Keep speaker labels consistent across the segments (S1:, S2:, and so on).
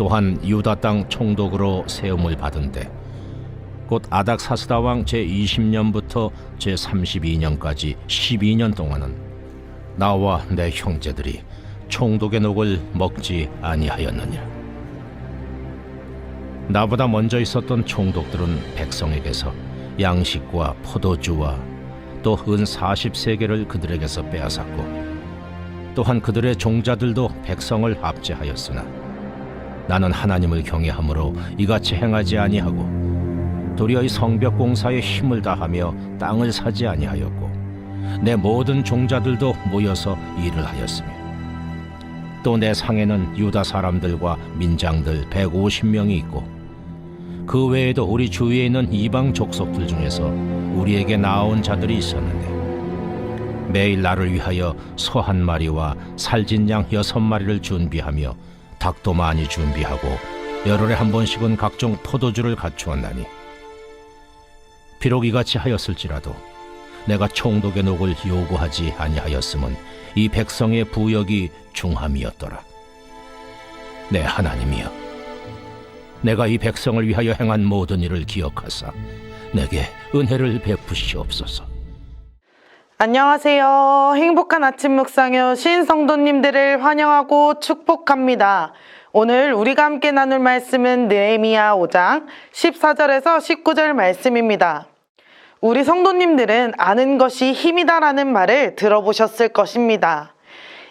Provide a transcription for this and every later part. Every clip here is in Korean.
S1: 또한 유다 땅 총독으로 세움을 받은 데 곧 아닥사스다 왕 제20년부터 제32년까지 12년 동안은 나와 내 형제들이 총독의 녹을 먹지 아니하였느니라. 나보다 먼저 있었던 총독들은 백성에게서 양식과 포도주와 또 은 40세겔을 그들에게서 빼앗았고 또한 그들의 종자들도 백성을 압제하였으나 나는 하나님을 경외함으로 이같이 행하지 아니하고 도리어 이 성벽 공사에 힘을 다하며 땅을 사지 아니하였고 내 모든 종자들도 모여서 일을 하였으며 또 내 상에는 유다 사람들과 민장들 150명이 있고 그 외에도 우리 주위에 있는 이방 족속들 중에서 우리에게 나아온 자들이 있었는데 매일 나를 위하여 소 1마리와 살진 양 6마리를 준비하며 닭도 많이 준비하고 열흘에 한 번씩은 각종 포도주를 갖추었나니 비록 이같이 하였을지라도 내가 총독의 녹을 요구하지 아니하였음은 이 백성의 부역이 중함이었더라. 내 하나님이여, 내가 이 백성을 위하여 행한 모든 일을 기억하사 내게 은혜를 베푸시옵소서.
S2: 안녕하세요. 행복한 아침 묵상에 오신 성도님들을 환영하고 축복합니다. 오늘 우리가 함께 나눌 말씀은 느헤미야 5장 14절에서 19절 말씀입니다. 우리 성도님들은 아는 것이 힘이다라는 말을 들어보셨을 것입니다.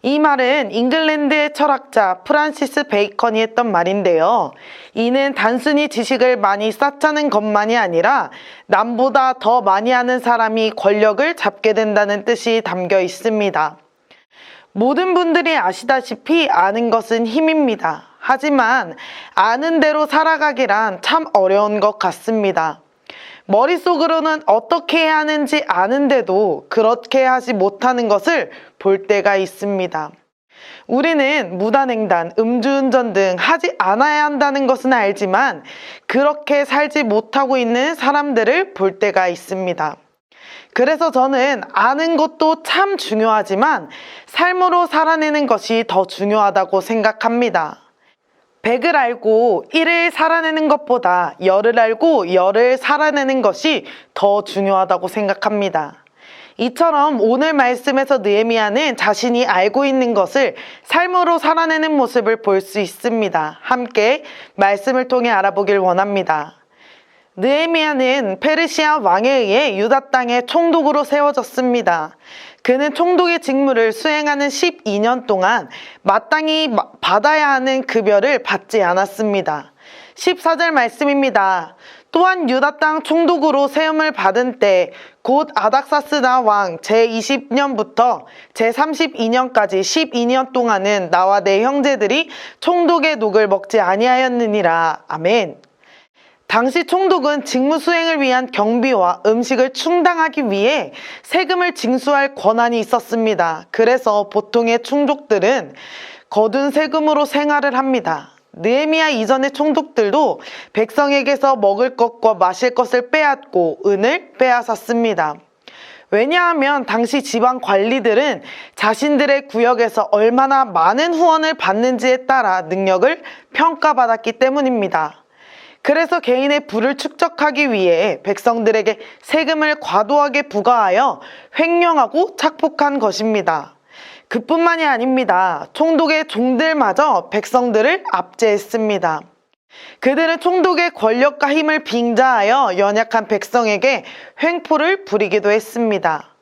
S2: 이 말은 잉글랜드의 철학자 프란시스 베이컨이 했던 말인데요. 이는 단순히 지식을 많이 쌓자는 것만이 아니라 남보다 더 많이 아는 사람이 권력을 잡게 된다는 뜻이 담겨 있습니다. 모든 분들이 아시다시피 아는 것은 힘입니다. 하지만 아는 대로 살아가기란 참 어려운 것 같습니다. 머릿속으로는 어떻게 해야 하는지 아는데도 그렇게 하지 못하는 것을 볼 때가 있습니다. 우리는 무단횡단, 음주운전 등 하지 않아야 한다는 것은 알지만 그렇게 살지 못하고 있는 사람들을 볼 때가 있습니다. 그래서 저는 아는 것도 참 중요하지만 삶으로 살아내는 것이 더 중요하다고 생각합니다. 100을 알고 1을 살아내는 것보다 10을 알고 10을 살아내는 것이 더 중요하다고 생각합니다. 이처럼 오늘 말씀에서 느헤미야는 자신이 알고 있는 것을 삶으로 살아내는 모습을 볼 수 있습니다. 함께 말씀을 통해 알아보길 원합니다. 느헤미야는 페르시아 왕에 의해 유다 땅의 총독으로 세워졌습니다. 그는 총독의 직무를 수행하는 12년 동안 마땅히 받아야 하는 급여를 받지 않았습니다. 14절 말씀입니다. 또한 유다 땅 총독으로 세움을 받은 때 곧 아닥사스다 왕 제20년부터 제32년까지 12년 동안은 나와 내 형제들이 총독의 녹을 먹지 아니하였느니라. 아멘. 당시 총독은 직무 수행을 위한 경비와 음식을 충당하기 위해 세금을 징수할 권한이 있었습니다. 그래서 보통의 총독들은 거둔 세금으로 생활을 합니다. 느헤미야 이전의 총독들도 백성에게서 먹을 것과 마실 것을 빼앗고 은을 빼앗았습니다. 왜냐하면 당시 지방 관리들은 자신들의 구역에서 얼마나 많은 후원을 받는지에 따라 능력을 평가받았기 때문입니다. 그래서 개인의 부를 축적하기 위해 백성들에게 세금을 과도하게 부과하여 횡령하고 착복한 것입니다. 그뿐만이 아닙니다. 총독의 종들마저 백성들을 압제했습니다. 그들은 총독의 권력과 힘을 빙자하여 연약한 백성에게 횡포를 부리기도 했습니다.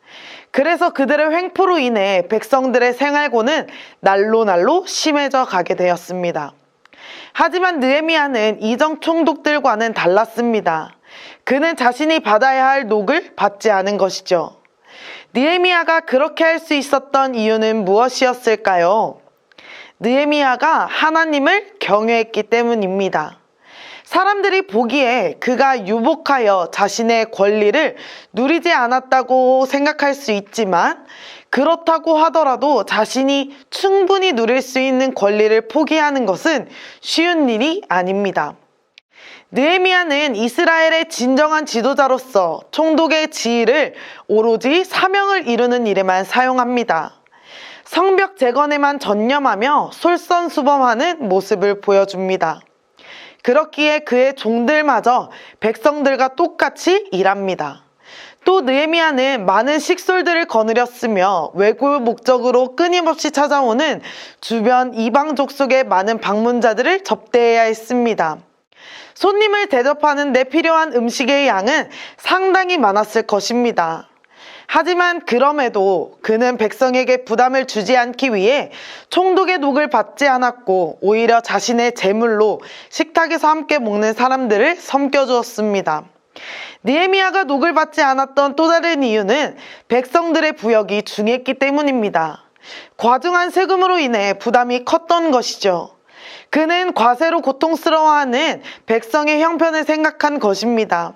S2: 그래서 그들의 횡포로 인해 백성들의 생활고는 날로 심해져 가게 되었습니다. 하지만 느헤미야는 이전 총독들과는 달랐습니다. 그는 자신이 받아야 할 녹을 받지 않은 것이죠. 느헤미야가 그렇게 할 수 있었던 이유는 무엇이었을까요? 느헤미야가 하나님을 경외했기 때문입니다. 사람들이 보기에 그가 유복하여 자신의 권리를 누리지 않았다고 생각할 수 있지만 그렇다고 하더라도 자신이 충분히 누릴 수 있는 권리를 포기하는 것은 쉬운 일이 아닙니다. 느헤미야는 이스라엘의 진정한 지도자로서 총독의 지위를 오로지 사명을 이루는 일에만 사용합니다. 성벽 재건에만 전념하며 솔선수범하는 모습을 보여줍니다. 그렇기에 그의 종들마저 백성들과 똑같이 일합니다. 또 느헤미야는 많은 식솔들을 거느렸으며 외구 목적으로 끊임없이 찾아오는 주변 이방 족속의 많은 방문자들을 접대해야 했습니다. 손님을 대접하는 데 필요한 음식의 양은 상당히 많았을 것입니다. 하지만 그럼에도 그는 백성에게 부담을 주지 않기 위해 총독의 녹을 받지 않았고 오히려 자신의 제물로 식탁에서 함께 먹는 사람들을 섬겨주었습니다. 느헤미야가 녹을 받지 않았던 또 다른 이유는 백성들의 부역이 중했기 때문입니다. 과중한 세금으로 인해 부담이 컸던 것이죠. 그는 과세로 고통스러워하는 백성의 형편을 생각한 것입니다.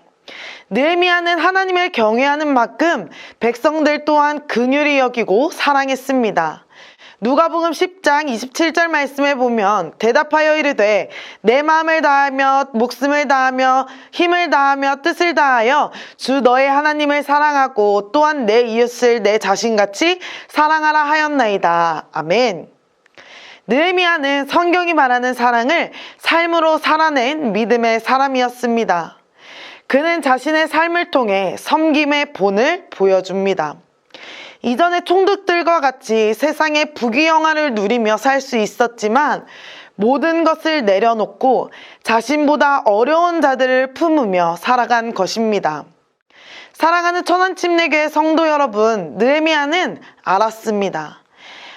S2: 느헤미야는 하나님을 경외하는 만큼 백성들 또한 긍휼히 여기고 사랑했습니다. 누가복음 10장 27절 말씀에 보면 대답하여 이르되 내 마음을 다하며 목숨을 다하며 힘을 다하며 뜻을 다하여 주 너의 하나님을 사랑하고 또한 내 이웃을 내 자신같이 사랑하라 하였나이다. 아멘. 느헤미야는 성경이 말하는 사랑을 삶으로 살아낸 믿음의 사람이었습니다. 그는 자신의 삶을 통해 섬김의 본을 보여줍니다. 이전의 총독들과 같이 세상의 부귀영화를 누리며 살 수 있었지만 모든 것을 내려놓고 자신보다 어려운 자들을 품으며 살아간 것입니다. 사랑하는 천안침례교회 성도 여러분, 느헤미야는 알았습니다.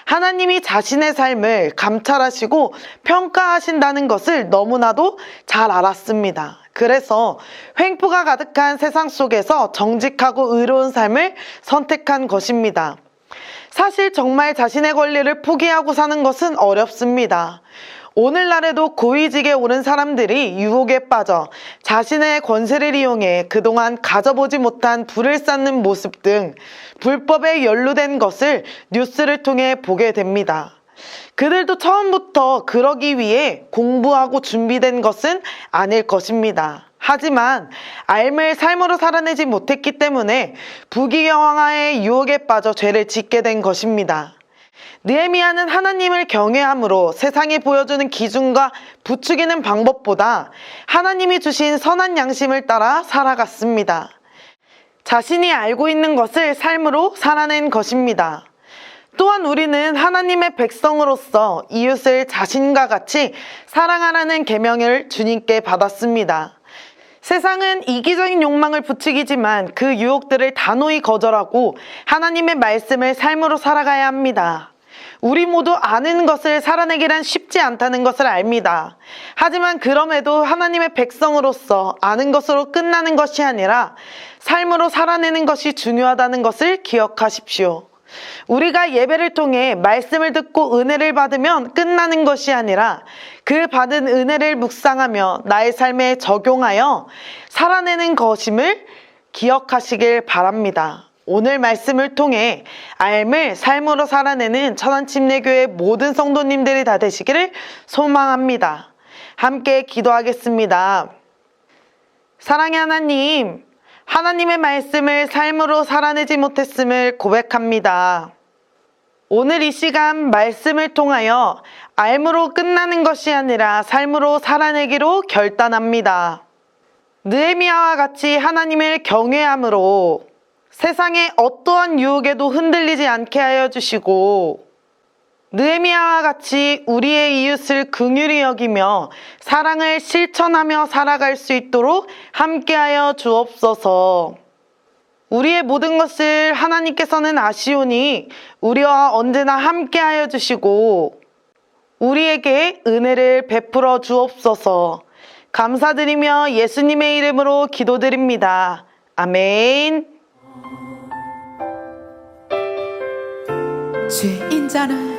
S2: 하나님이 자신의 삶을 감찰하시고 평가하신다는 것을 너무나도 잘 알았습니다. 그래서 횡포가 가득한 세상 속에서 정직하고 의로운 삶을 선택한 것입니다. 사실 정말 자신의 권리를 포기하고 사는 것은 어렵습니다. 오늘날에도 고위직에 오른 사람들이 유혹에 빠져 자신의 권세를 이용해 그동안 가져보지 못한 부를 쌓는 모습 등 불법에 연루된 것을 뉴스를 통해 보게 됩니다. 그들도 처음부터 그러기 위해 공부하고 준비된 것은 아닐 것입니다. 하지만 삶을 살아내지 못했기 때문에 부귀영화의 유혹에 빠져 죄를 짓게 된 것입니다. 느헤미야는 하나님을 경외함으로 세상이 보여주는 기준과 부추기는 방법보다 하나님이 주신 선한 양심을 따라 살아갔습니다. 자신이 알고 있는 것을 삶으로 살아낸 것입니다. 또한 우리는 하나님의 백성으로서 이웃을 자신과 같이 사랑하라는 계명을 주님께 받았습니다. 세상은 이기적인 욕망을 부추기지만 그 유혹들을 단호히 거절하고 하나님의 말씀을 삶으로 살아가야 합니다. 우리 모두 아는 것을 살아내기란 쉽지 않다는 것을 압니다. 하지만 그럼에도 하나님의 백성으로서 아는 것으로 끝나는 것이 아니라 삶으로 살아내는 것이 중요하다는 것을 기억하십시오. 우리가 예배를 통해 말씀을 듣고 은혜를 받으면 끝나는 것이 아니라 그 받은 은혜를 묵상하며 나의 삶에 적용하여 살아내는 것임을 기억하시길 바랍니다. 오늘 말씀을 통해 삶을 살아내는 천안침례교회 모든 성도님들이 다 되시기를 소망합니다. 함께 기도하겠습니다. 사랑의 하나님, 하나님의 말씀을 삶으로 살아내지 못했음을 고백합니다. 오늘 이 시간 말씀을 통하여 알므로 끝나는 것이 아니라 삶으로 살아내기로 결단합니다. 느헤미야와 같이 하나님을 경외함으로 세상의 어떠한 유혹에도 흔들리지 않게 하여 주시고 느헤미야와 같이 우리의 이웃을 긍휼히 여기며 사랑을 실천하며 살아갈 수 있도록 함께하여 주옵소서. 우리의 모든 것을 하나님께서는 아시오니 우리와 언제나 함께하여 주시고 우리에게 은혜를 베풀어 주옵소서. 감사드리며 예수님의 이름으로 기도드립니다. 아멘.
S3: 죄인 자는